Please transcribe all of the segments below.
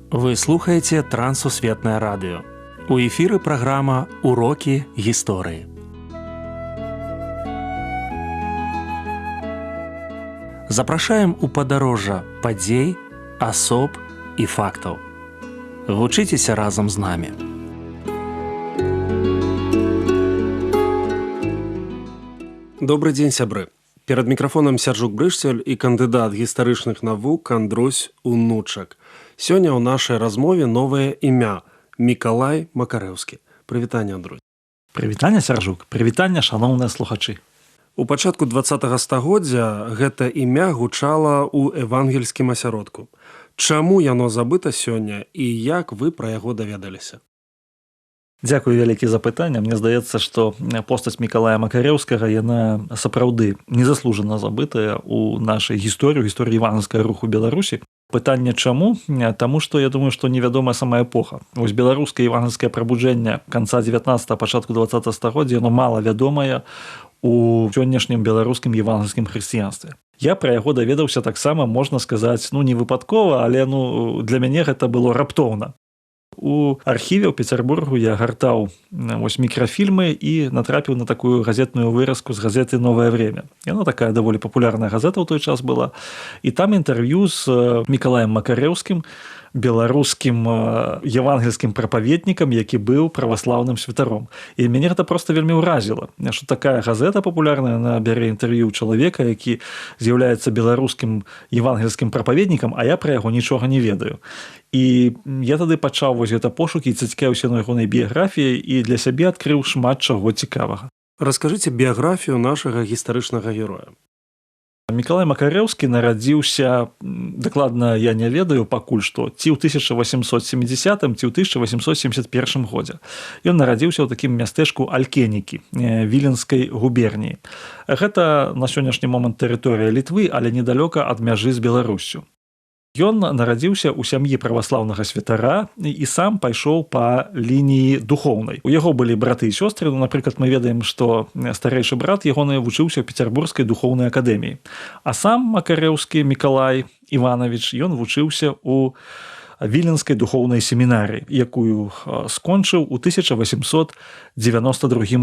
Вы слухаеце Трансусветнае радыё. У эфіры праграма «Урокі гісторыі». Запрашаем у падарожжа падзей, асоб і фактаў. Вучыцеся разам з намі. Добрый дзень, сябры. Перад мікрафонам Сяржук Брышцель і кандыдат гістарычных навук Андрусь Унучак. Сёння ў нашай размове новае імя – Мікалай Макарэўскі. Прывітанне, Андрусь. Прывітанне, Сяржук. Прывітанне, шаноўныя слухачы. У пачатку 20-го стагоддзя гэта імя гучала ў евангельскім асяродку. Чаму яно забыта сёння і як вы пра яго даведаліся? Дзякую вялікі за пытанне. Мне здаецца, што постаць Мікалая Макарэўскага, яна сапраўды незаслужана забытая ў нашай гісторыі, гісторыі івангельскага руху Беларусі. Пытанне чаму? Таму што я думаю, што невядомая сама эпоха. Вось беларускае івангельскае прабуджэнне канца 19-го, пачатку 20-го стагоддзя, яно мала вядомае у сённяшнім беларускім евангельскім хрысціянстве. Я пра яго даведаўся таксама, можна сказаць, не выпадкова, але для мяне гэта было раптоўна. У архіве ў Пецярбургу я гартаў мікрафільмы і натрапіў на такую газетную выразку з газеты «Новае время». Яна такая даволі папулярная газета ў той час была. І там інтэрв'ю з Мікалаем Макарэўскім, беларускім евангельскім прапаведнікам, які быў праваслаўным святаром. І мяне гэта проста вельмі ўразіла, што такая газета папулярная, яна бярэ інтэрв'ю чалавека, які з'яўляецца беларускім евангельскім прапаведнікам, а я пра яго нічога не ведаю. І я тады пачаў вось гэта пошукі і цікавіўся на ягонай біяграфіяй і для сябе адкрыў шмат чаго цікавага. Раскажыце біяграфію нашага гістарычнага героя. Мікалай Макарэўскі нарадзіўся, дакладна я не ведаю пакуль што, ці ў 1870, ці ў 1871 годзе. Ён нарадзіўся ў такім мястэчку Алькенікі, Віленскай губерніі. Гэта на сённяшні момант тэрыторыя Літвы, але недалёка ад мяжы з Беларуссю. Ён нарадзіўся ў сям'і праваслаўнага святара і сам пайшоў па лініі духоўнай. У яго былі браты і сёстры, напрыклад, мы ведаем, што старэйшы брат ягоны вучыўся ў Пецярбургскай духоўнай акадэміі. А сам Макарэўскі Мікалай Іванович, ён вучыўся ў Віленскай духоўнай семінарыі, якую скончыў у 1892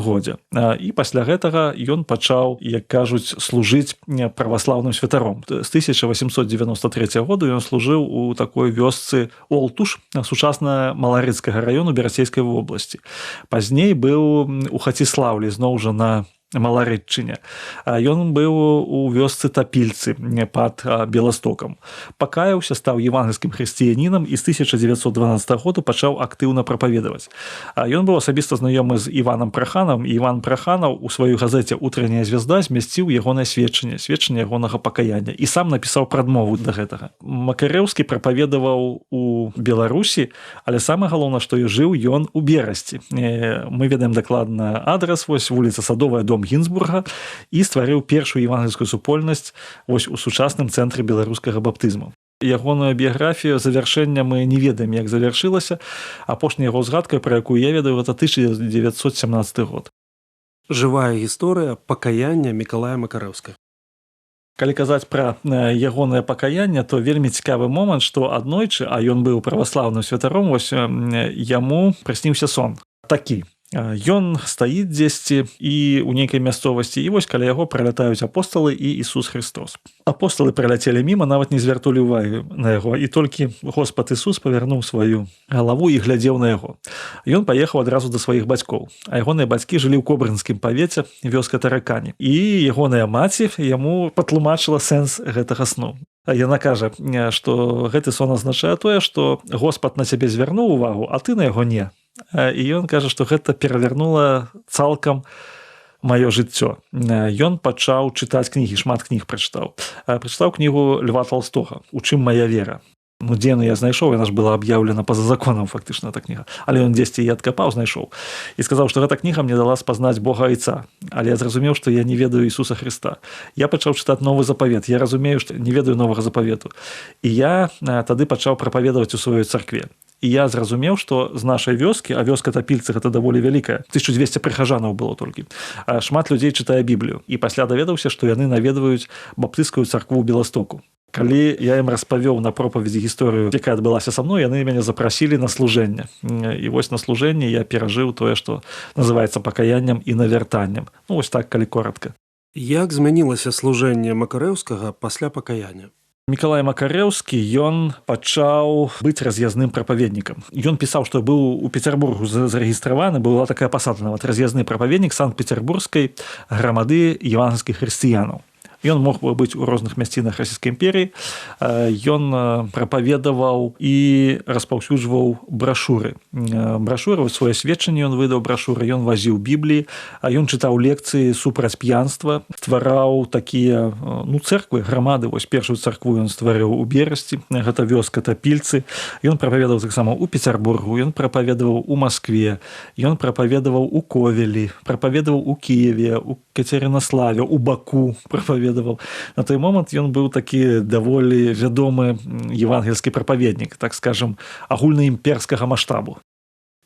годзе. І пасля гэтага ён пачаў, як кажуць, служыць праваслаўным святаром. З 1893 году ён служыў у такой вёсцы Олтуш, сучасна Маларыцкага раёну Берасцейскай вобласці. Пазней быў у Хаціслаўлі, зноў жа на Маларытчыне. Ён быў у вёсцы Тапільцы пад Беластокам. Пакаяўся, стаў евангельскім хрысціянінам і з 1912 году пачаў актыўна прапаведаваць. Ён быў асабіста знаёмы з Іванам Праханам, і Іван Праханаў у сваёй газеце «Утраняя звезда» змясціў ягонае сведчанне ягонага пакаяння і сам напісаў прадмову да гэтага. Макарэўскі прапаведаваў у Беларусі, але самае галоўнае, што жыў ён у Берасці. Мы ведаем дакладна адрас, вось вуліца Садовая, дом Гінзбурга, і стварыў першую евангельскую супольнасць вось у сучасным цэнтры беларускага баптызму. Ягоную біяграфію завяршэння мы не ведаем, як завяршылася. Апошняя яго згадка, пра якую я ведаю, гэта 1917 год. Жывая гісторыя пакаяння Мікалая Макарэўскага. Калі казаць пра ягонае пакаянне, то вельмі цікавы момант, што аднойчы, а ён быў праваслаўным святаром, вось яму прысніўся сон такі. Ён стаіць дзесьці і ў нейкай мясцовасці, і вось каля яго пралятаюць апосталы і Ісус Христос. Апосталы праляцелі міма, нават не звяртулі ўвагі на яго, і толькі Господ Ісус павярнуў сваю галаву і глядзеў на яго. Ён паехаў адразу да сваіх бацькоў, а ягоныя бацькі жылі ў Кобрынскім павеце, вёска Таракані. І ягоная маці яму патлумачыла сэнс гэтага сну. Яна кажа, што гэты сон азначае тое, што Господ на цябе звярнуў увагу, а ты на яго не. І ён кажа, што гэта перавярнула цалкам маё жыццё. Ён пачаў чытаць кнігі, шмат кніг прачытаў. Прачытаў кнігу Льва Толстога «У чым мая вера». Дзе я знайшоў, яна ж была аб'яўлена па-за законам, фактычна, эта кніга. Але ён дзесьці і адкапаў, знайшоў. І сказаў, што гэта кніга мне дала спазнаць Бога Айца. Але я зразумеў, што я не ведаю Ісуса Хрыста. Я пачаў чытаць новы запавет. Я разумею, што не ведаю новага запавету. І я тады пачаў прапаведаваць у сваёй царкве. І я зразумеў, што з нашай вёскі, а вёска Тапільцы гэта даволі вялікая, 1200 прыхажанаў было толькі, шмат людзей чытае Біблію. І пасля даведаўся, што яны наведваюць баптысцкую царкву ў Беластоку. Калі я ім распавёў на пропаведзі гісторыю, якая адбылася са мной, яны мяне запрасілі на служэнне. І вось на служэнні я перажыў тое, што называецца пакаяннем і навяртаннем. Ну, вось так, калі коротка. Як змянілася служэнне Макарэўскага пасля пакаяння? Мікалай Макарэўскі, ён пачаў быць раз'язным прапаведнікам. Ён пісаў, што быў у Пецярбургу зарэгістраваны, была такая пасада нават, раз'язны прапаведнік Санкт-Пецярбургскай грамады евангельскіх хрысціянаў. Ён мог быць у розных мясцінах расійскай імперіі. Ён прапаведаваў і распаўсюджваў брашуры. Брашуры, свае сведчанні ён выдаў брашуры, ён вазіў бібліі, ён чытаў лекцыі супраць п'янства, ствараў такія цэрквы, грамады. Вось першую царкву ён стварыў у Берасці, гэта вёска Тапільцы. Ён прапаведаваў таксама ў Пецярбургу, ён прапаведаваў у Маскве, ён прапаведаваў у Ковелі, прапаведаваў у Кіеве, у Кацярынаславе, у Баку прапаведаваў. На той момант ён быў такі даволі вядомы евангельскі прапаведнік, так скажам, агульнаімперскага маштабу.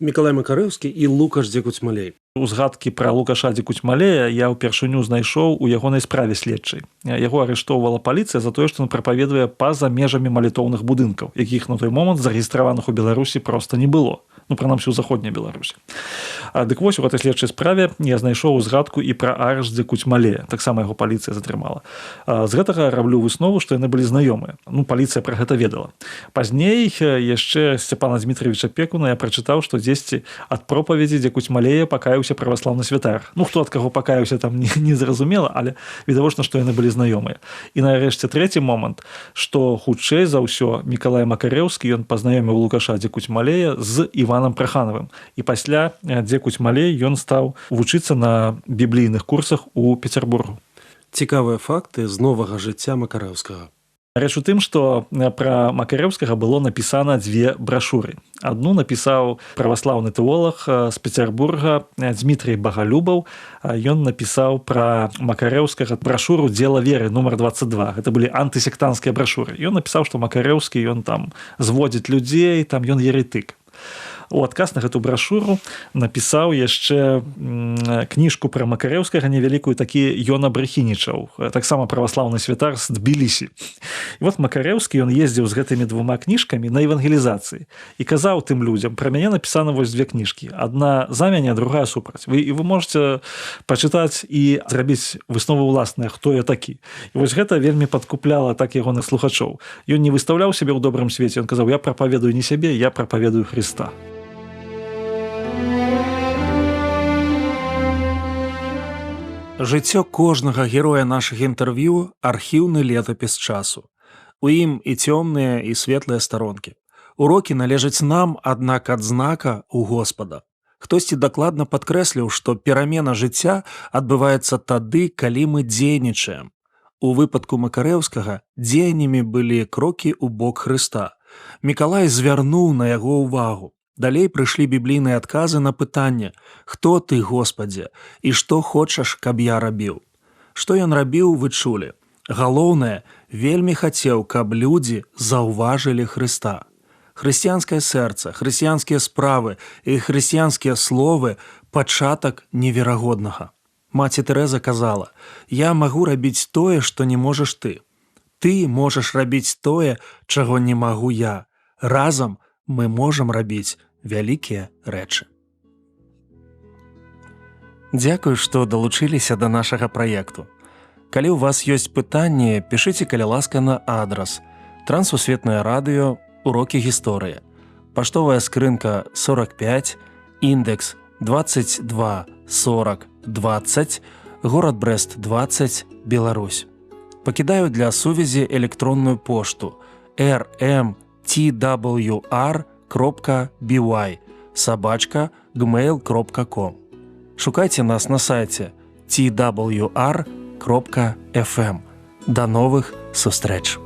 Мікалай Макарэўскі і Лукаш Дзекуцьмалей. Узгадкі пра Лукаша Дзекуцьмалея я ўпершыню знайшоў у ягонай справе следчай. Яго арыштоўвала паліцыя за тое, што ён прапаведуе па-за межамі малітоўных будынкаў, якіх на той момант зарэгістраваных у Беларусі проста не было. Прынамсі, у заходняй Беларусі. Дык вось, у гэтай следчай справе я знайшоў узгадку і пра арышт Дзекуцьмалея. Таксама яго паліцыя затрымала. З гэтага раблю выснову, што яны былі знаёмыя. Паліцыя пра гэта ведала. Пазней яшчэ Сцяпана Дмітравіча Пекуна я прачытаў, што дзесьці ад пропаведзі Дзекуцьмалея пакаяўся праваслаўны святар. Хто ад каго пакаяўся, там не зразумела, але відавочна, што яны былі знаёмыя. І нарэшце трэці момант, што хутчэй за ўсё Мікалай Макарэўскі, ён пазнаёміў Лукаша Дзекуцьмалея з Іванам Праханавым. І пасля Дзекуцьмалей ён стаў вучыцца на біблійных курсах у Пецярбургу. Цікавыя факты з новага жыцця Макарэўскага. Рэч у тым, што пра Макарэўскага было напісана 2 брашуры. Адну напісаў праваслаўны тэолаг з Пецярбурга Дмітрый Багалюбаў. Ён напісаў пра Макарэўскага брашуру «Дзела веры» нумар 22. Гэта былі антысектанцкія брашуры. Ён напісаў, што Макарэўскі, ён там зводзіць людзей, там ён еретык. У адказ на гэту брашуру напісаў яшчэ кніжку пра Макарэўскага невялікую, такі Йона Брэхінічаў, таксама праваслаўны святар з Тбілісі. І вот Макарэўскі, ён ездзіў з гэтымі 2 кніжкамі на евангелізацыі і казаў тым людзям: пра мяне напісана вось 2 кніжкі. Адна за мяне, другая супраць. Вы можаце пачытаць і зрабіць высновы ўласныя, хто я такі. І вось гэта вельмі падкупляла так ягоных слухачоў. Ён не выстаўляў сябе ў добрым свеце, ён казаў: я прапаведую не сябе, я прапаведую Хрыста. Жыццё кожнага героя нашых інтэрв'ю – архіўны летапіс часу. У ім і цёмныя, і светлыя старонкі. Урокі належаць нам, аднак адзнака ў Господа. Хтосьці дакладна падкрэсліў, што перамена жыцця адбываецца тады, калі мы дзейнічаем. У выпадку Макарэўскага дзеяннямі былі крокі ў бок Хрыста. Мікалай звярнуў на яго ўвагу. Далей прыйшлі біблійныя адказы на пытанне: «Хто ты, Господзе, і што хочаш, каб я рабіў?» Што ён рабіў, вы чулі. Галоўнае, вельмі хацеў, каб людзі заўважылі Хрыста. Хрысціянскае сэрца, хрысціянскія справы і хрысціянскія словы – пачатак неверагоднага. Маці Тэрэза казала: «Я магу рабіць тое, што не можаш ты. Ты можаш рабіць тое, чаго не магу я. Разам мы можам рабіць вялікія рэчы». Дзякую, што далучыліся да нашага праекту. Калі ў вас ёсць пытанні, пішыце, каля ласка, на адрас: Трансусветнае радыё, урокі гісторыі, паштовая скрынка 45, індекс 22 40 20, горад Брэст 20, Беларусь. Пакідаю для сувязі электронную пошту rmtwr.by@gmail.com. Шукайце нас на сайце twr.fm. До новых сустрэч!